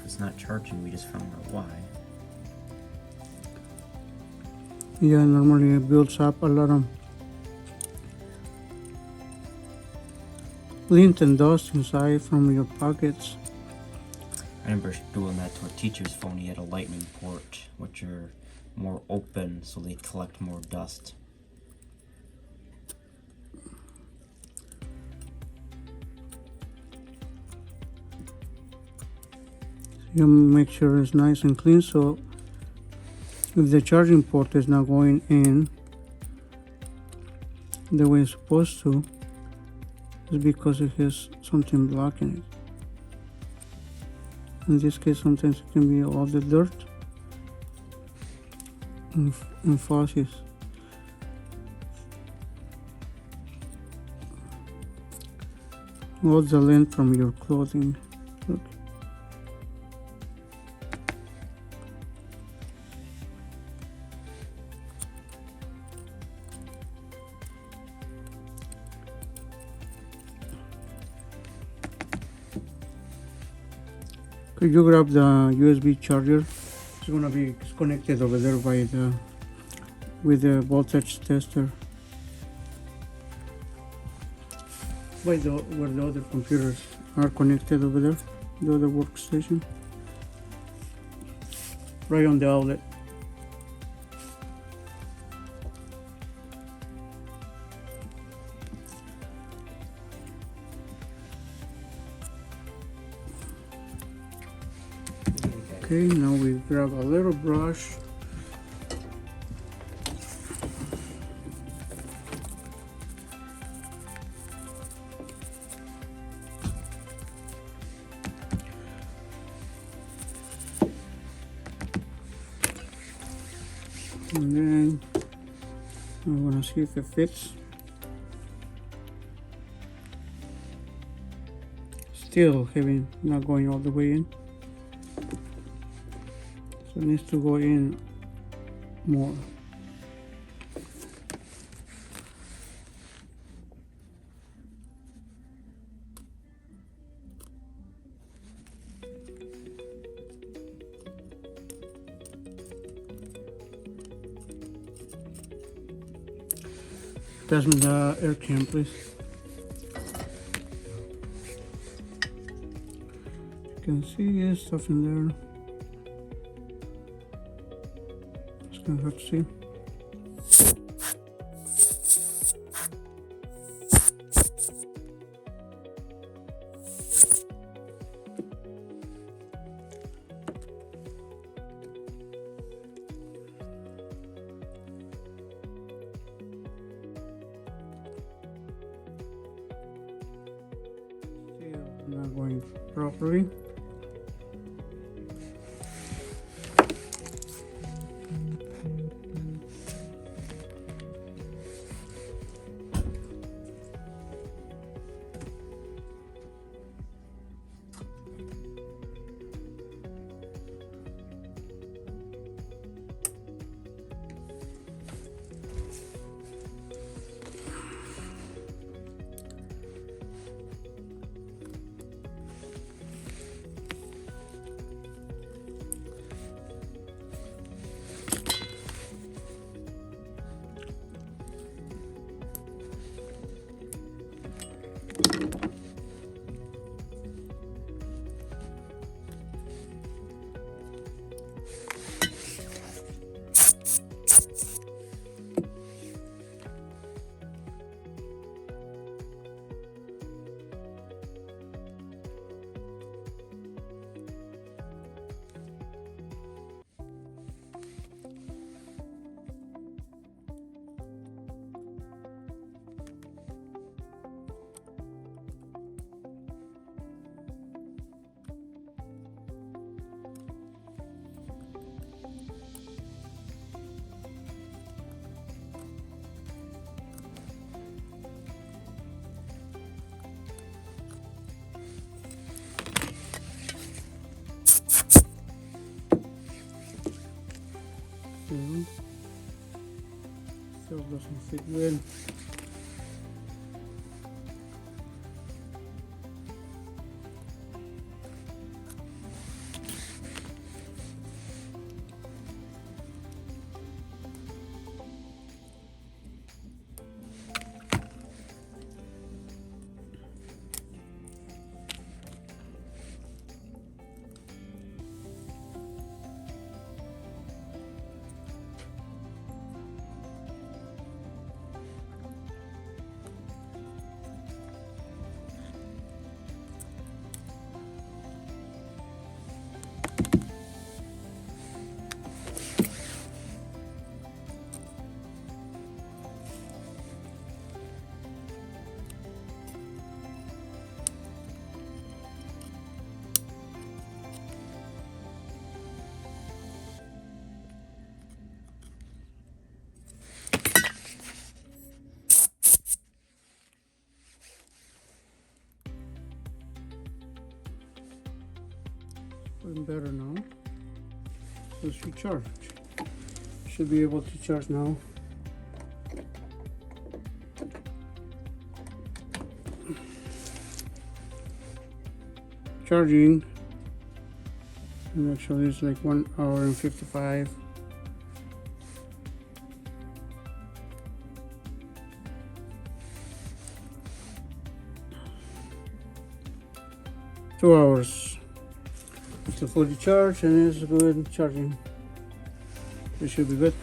If it's not charging, we just found out why. Yeah, normally it builds up a lot of lint and dust inside from your pockets. I remember doing that to a teacher's phone. He had a lightning port, which are more open, so they collect more dust. You make sure it's nice and clean, so if the charging port is not going in the way it's supposed to, it's because it has something blocking it. In this case, sometimes it can be all the dirt and fuzzies. All the lint from your clothing. Look. Could you grab the USB charger? It's gonna be connected over there by with the voltage tester. By where the other computers are connected over there, the other workstation. Right on the outlet. Okay, now we grab a little brush. And then I want to see if it fits. Still having not going all the way in. So it needs to go in more. Pass me the air can, please. You can see there's stuff in there. It's gonna hard to see. Not going properly. Still doesn't fit well. Doing better now. So she charged. Should be able to charge now. Charging. And actually it's like 1 hour and 55. Two hours to fully charge, and it's good charging. It should be good.